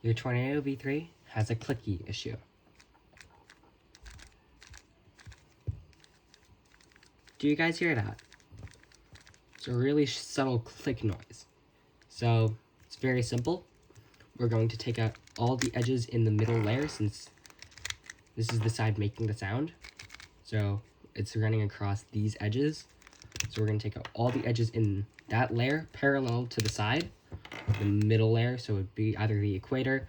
Your Tornado V3 has a clicky issue. Do you guys hear that? It's a really subtle click noise. So it's very simple. We're going to take out all the edges in the middle layer since this is the side making the sound. So it's running across these edges. So we're going to take out all the edges in that layer parallel to the side, the middle layer. So it would be either the equator,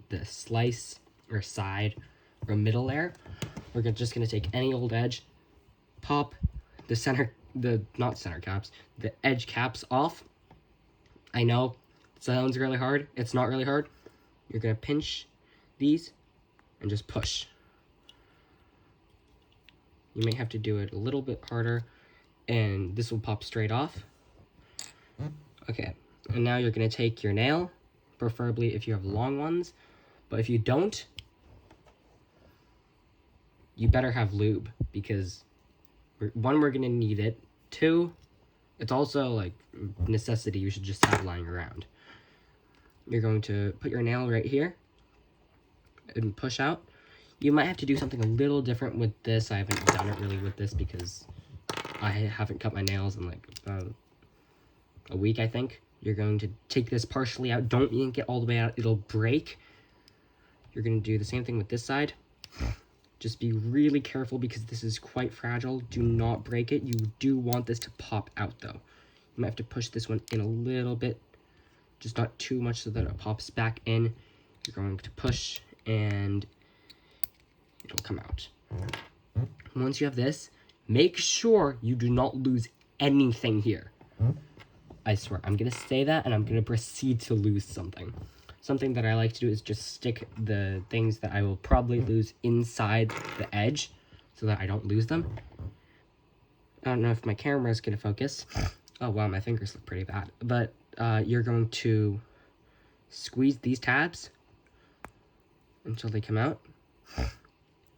the slice, or side, or middle layer. We're just going to take any old edge, pop the edge caps off. I know it sounds really hard. It's not really hard. You're going to pinch these and just push. You may have to do it a little bit harder, and this will pop straight off. Okay, and now you're going to take your nail, preferably if you have long ones, but if you don't, you better have lube, because one, we're going to need it. Two, it's also like necessity you should just have lying around. You're going to put your nail right here and push out. You might have to do something a little different with this. I haven't done it really with this because I haven't cut my nails in like about a week, I think. You're going to take this partially out. Don't yank it all the way out. It'll break. You're going to do the same thing with this side. Just be really careful because this is quite fragile. Do not break it. You do want this to pop out though. You might have to push this one in a little bit. Just not too much so that it pops back in. You're going to push and it'll come out. Once you have this, make sure you do not lose anything here. I swear, I'm going to say that and I'm going to proceed to lose something. Something that I like to do is just stick the things that I will probably lose inside the edge so that I don't lose them. I don't know if my camera is going to focus. Oh, wow, my fingers look pretty bad. But you're going to squeeze these tabs until they come out.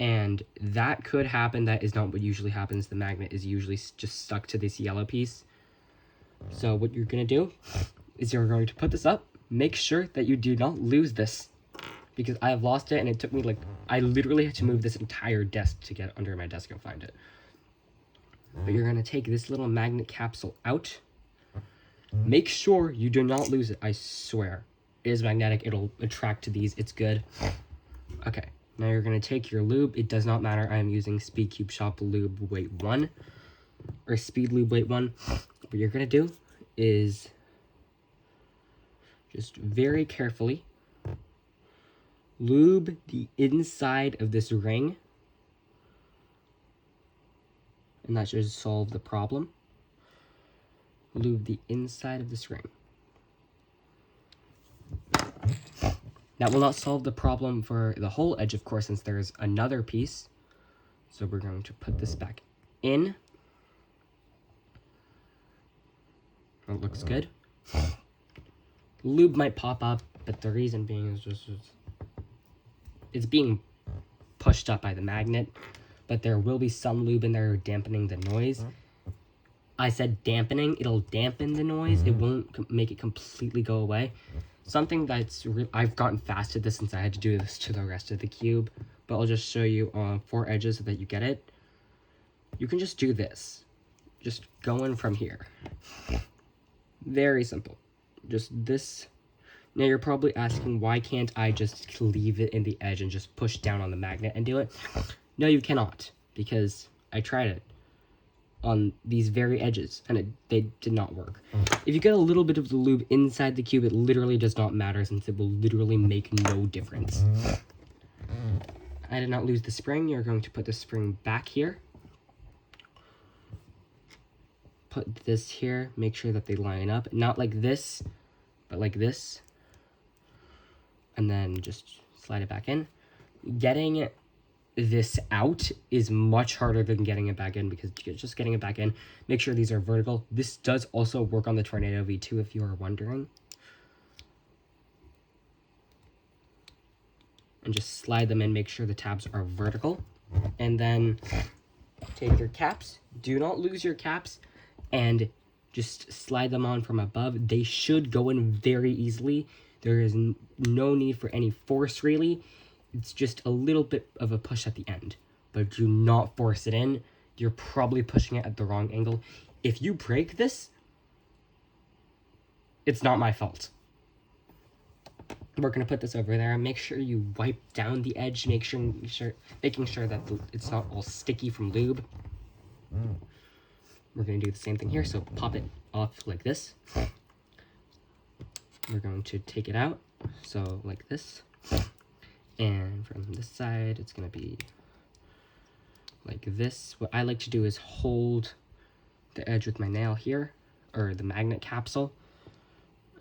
And that could happen. That is not what usually happens. The magnet is usually just stuck to this yellow piece. So what you're going to do is you're going to put this up. Make sure that you do not lose this. Because I have lost it and it took me I literally had to move this entire desk to get under my desk and find it. But you're going to take this little magnet capsule out. Make sure you do not lose it. I swear. It is magnetic. It'll attract to these. It's good. Okay. Now you're going to take your lube. It does not matter. I am using Speed Cube Shop Lube Weight 1. Or Speed Lube Weight 1. What you're going to do is just very carefully lube the inside of this ring. And that should solve the problem. Lube the inside of this ring. That will not solve the problem for the whole edge, of course, since there's another piece. So we're going to put this back in. It looks good. Lube might pop up, but the reason being is just it's being pushed up by the magnet. But there will be some lube in there dampening the noise. I said dampening. It'll dampen the noise. It won't make it completely go away. Something that's I've gotten fast at this since I had to do this to the rest of the cube, but I'll just show you on 4 edges so that you get it. You can just do this. Just go in from here. Very simple. Just this. Now you're probably asking, why can't I just leave it in the edge and just push down on the magnet and do it? No, you cannot, because I tried it on these very edges, and they did not work. If you get a little bit of the lube inside the cube, it literally does not matter, since it will literally make no difference. I did not lose the spring. You're going to put the spring back here. Put this here. Make sure that they line up. Not like this, but like this. And then just slide it back in. Getting this out is much harder than getting it back in, because just getting it back in, make sure these are vertical. This does also work on the Tornado V2 if you are wondering. And just slide them in, make sure the tabs are vertical. And then take your caps. Do not lose your caps, and just slide them on from above. They should go in very easily. There is no need for any force, really. It's just a little bit of a push at the end. But do not force it in. You're probably pushing it at the wrong angle. If you break this, it's not my fault. We're going to put this over there. Make sure you wipe down the edge. Making sure that it's not all sticky from lube. We're going to do the same thing here. So pop it off like this. We're going to take it out. So like this. And from this side, it's going to be like this. What I like to do is hold the edge with my nail here, or the magnet capsule,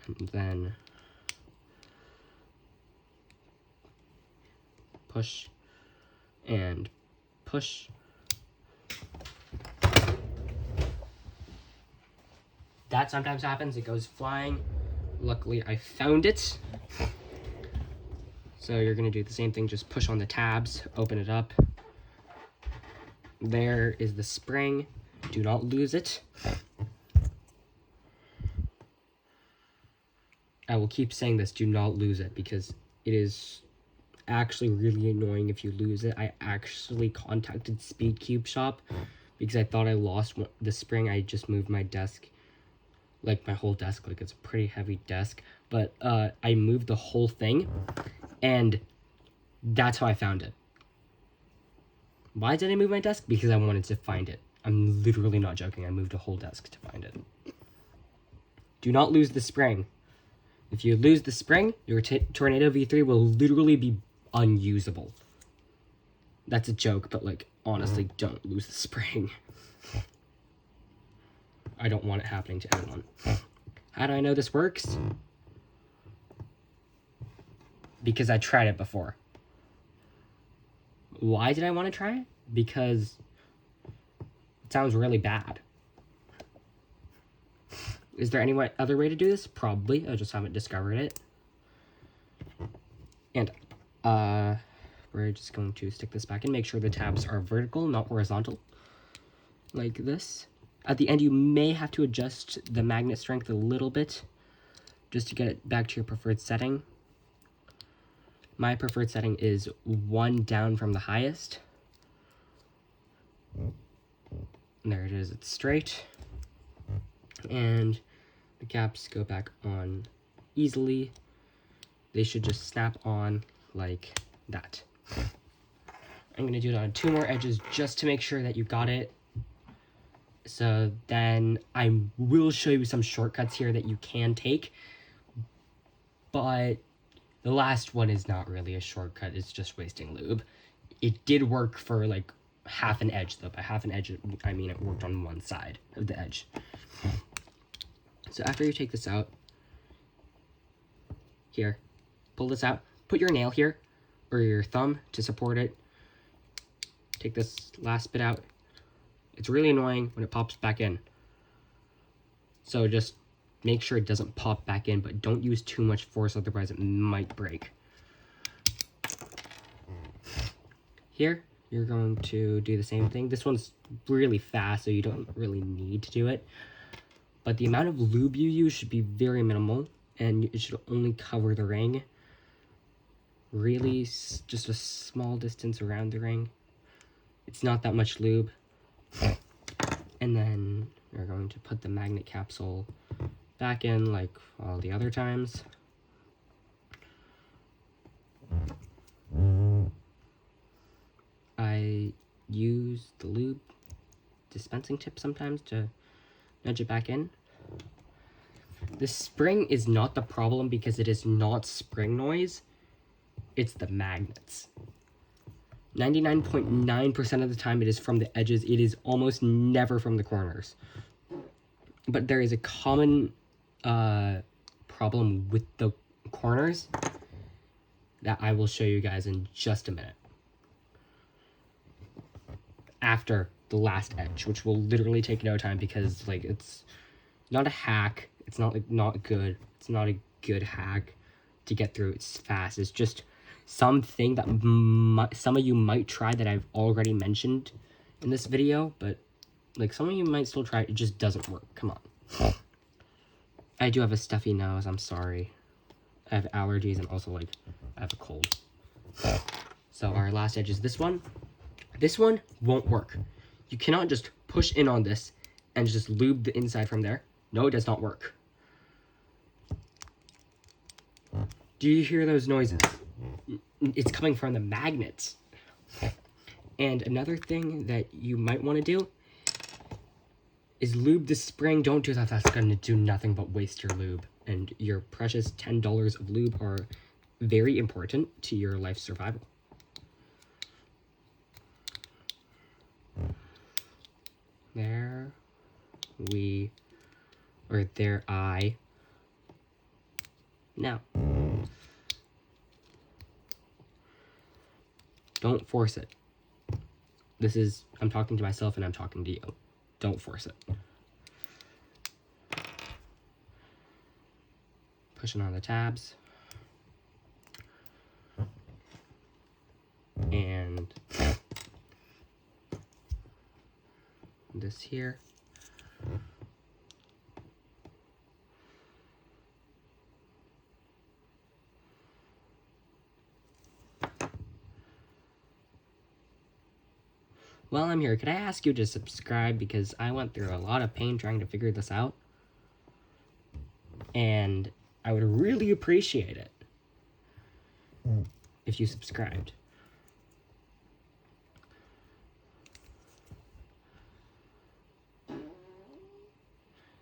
and then push and push. That sometimes happens, it goes flying. Luckily, I found it. So you're gonna do the same thing, just push on the tabs, open it up. There is the spring. Do not lose it. I will keep saying this, do not lose it, because it is actually really annoying if you lose it. I actually contacted Speed Cube Shop because I thought I lost the spring. I just moved my desk, like my whole desk, like it's a pretty heavy desk, but I moved the whole thing, and that's how I found it. Why did I move my desk? Because I wanted to find it. I'm literally not joking. I moved a whole desk to find it. Do not lose the spring. If you lose the spring, your Tornado V3 will literally be unusable. That's a joke, but like, honestly, don't lose the spring. I don't want it happening to anyone. How do I know this works? Because I tried it before. Why did I want to try it? Because it sounds really bad. Is there any other way to do this? Probably. I just haven't discovered it. And we're just going to stick this back in. Make sure the tabs are vertical, not horizontal. Like this. At the end, you may have to adjust the magnet strength a little bit just to get it back to your preferred setting. My preferred setting is 1 down from the highest. And there it is, it's straight. And the caps go back on easily. They should just snap on like that. I'm gonna do it on 2 more edges just to make sure that you got it. So then I will show you some shortcuts here that you can take, but the last one is not really a shortcut, it's just wasting lube. It did work for like half an edge though. By half an edge, I mean it worked on one side of the edge. So after you take this out, here, pull this out, put your nail here, or your thumb to support it. Take this last bit out. It's really annoying when it pops back in. So just make sure it doesn't pop back in, but don't use too much force, otherwise it might break. Here, you're going to do the same thing. This one's really fast, so you don't really need to do it. But the amount of lube you use should be very minimal, and it should only cover the ring. Really, just a small distance around the ring. It's not that much lube. And then we're going to put the magnet capsule back in like all the other times. I use the lube dispensing tip sometimes to nudge it back in. The spring is not the problem because it is not spring noise, it's the magnets. 99.9% of the time it is from the edges, it is almost never from the corners. But there is a common problem with the corners that I will show you guys in just a minute. After the last edge, which will literally take no time because like it's not a hack, it's not like not good, it's not a good hack to get through, it's fast, it's just something that some of you might try that I've already mentioned in this video, but like some of you might still try it, it just doesn't work. Come on. I do have a stuffy nose, I'm sorry. I have allergies and also like I have a cold. So our last edge is this one. This one won't work. You cannot just push in on this and just lube the inside from there. No, it does not work. Do you hear those noises? It's coming from the magnets. And another thing that you might want to do is lube the spring. Don't do that. That's going to do nothing but waste your lube. And your precious $10 of lube are very important to your life survival. There I. Now, don't force it. I'm talking to myself and I'm talking to you. Don't force it. Pushing on the tabs. And this here. While I'm here, could I ask you to subscribe, because I went through a lot of pain trying to figure this out. And I would really appreciate it if you subscribed.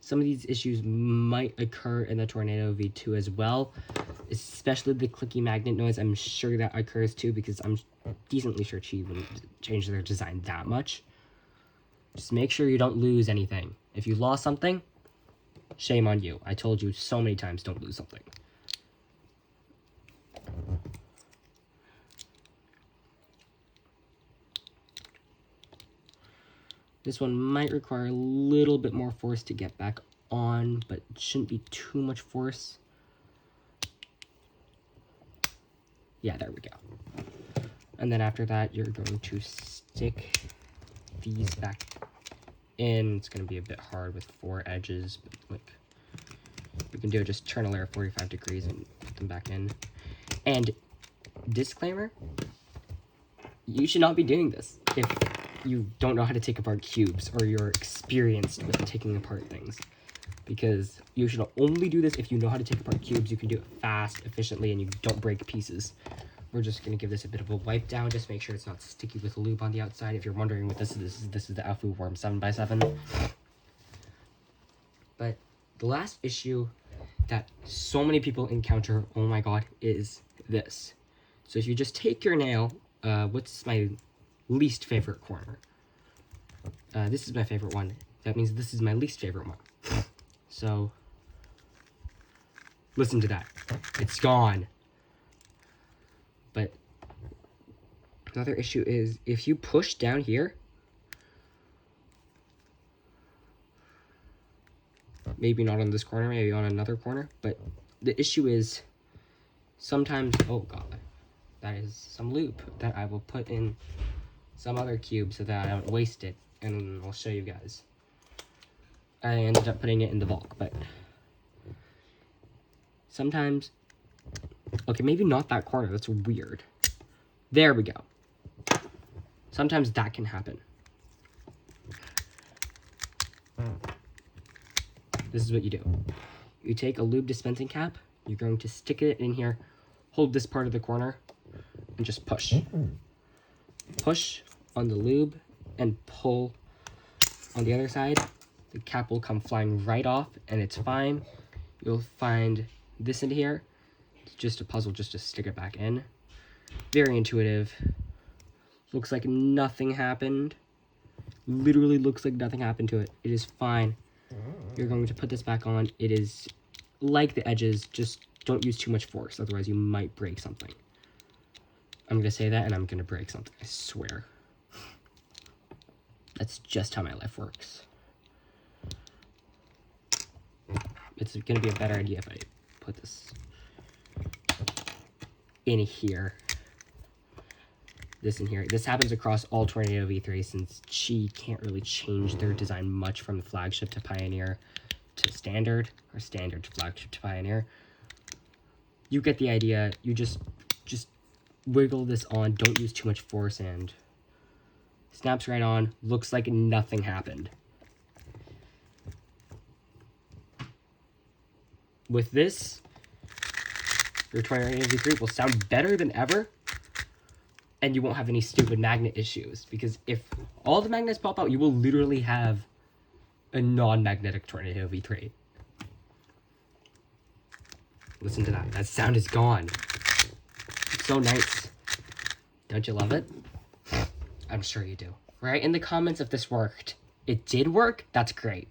Some of these issues might occur in the Tornado V2 as well, especially the clicky magnet noise. I'm sure that occurs too, because I'm decently sure Chi wouldn't change their design that much. Just make sure you don't lose anything. If you lost something, shame on you. I told you so many times, don't lose something. This one might require a little bit more force to get back on, but it shouldn't be too much force. Yeah, there we go. And then after that, you're going to stick these back in. It's going to be a bit hard with 4 edges, but like you can do it, just turn a layer 45 degrees and put them back in. And disclaimer, you should not be doing this if you don't know how to take apart cubes or you're experienced with taking apart things, because you should only do this if you know how to take apart cubes. You can do it fast, efficiently, and you don't break pieces. We're just going to give this a bit of a wipe down, just make sure it's not sticky with lube on the outside. If you're wondering what this is the Alfu Worm 7x7. But the last issue that so many people encounter, oh my god, is this. So if you just take your nail, what's my least favorite corner? This is my favorite one. That means this is my least favorite one. So, listen to that. It's gone. But another issue is if you push down here, maybe not on this corner, maybe on another corner, but the issue is sometimes, oh god, that is some lube that I will put in some other cube so that I don't waste it, and I'll show you guys. I ended up putting it in the Volk, but sometimes, okay, maybe not that corner, that's weird. There we go. Sometimes that can happen. This is what you do. You take a lube dispensing cap, you're going to stick it in here, hold this part of the corner, and just push. Push on the lube and pull on the other side. The cap will come flying right off, and it's fine. You'll find this in here. It's just a puzzle just to stick it back in. Very intuitive. Looks like nothing happened. Literally looks like nothing happened to it. It is fine. You're going to put this back on. It is like the edges, just don't use too much force, otherwise you might break something. I'm going to say that, and I'm going to break something, I swear. That's just how my life works. It's going to be a better idea if I put this in here. This in here. This happens across all Tornado V3 since Chi can't really change their design much from the flagship to Pioneer to standard, or standard to flagship to Pioneer. you get the idea. You just wiggle this on. Don't use too much force, and snaps right on. Looks like nothing happened. With this, your 2083 will sound better than ever, and you won't have any stupid magnet issues, because if all the magnets pop out, you will literally have a non-magnetic Tornado V3. Listen to that. That sound is gone. It's so nice. Don't you love it? I'm sure you do. Write in the comments if this worked. It did work? That's great.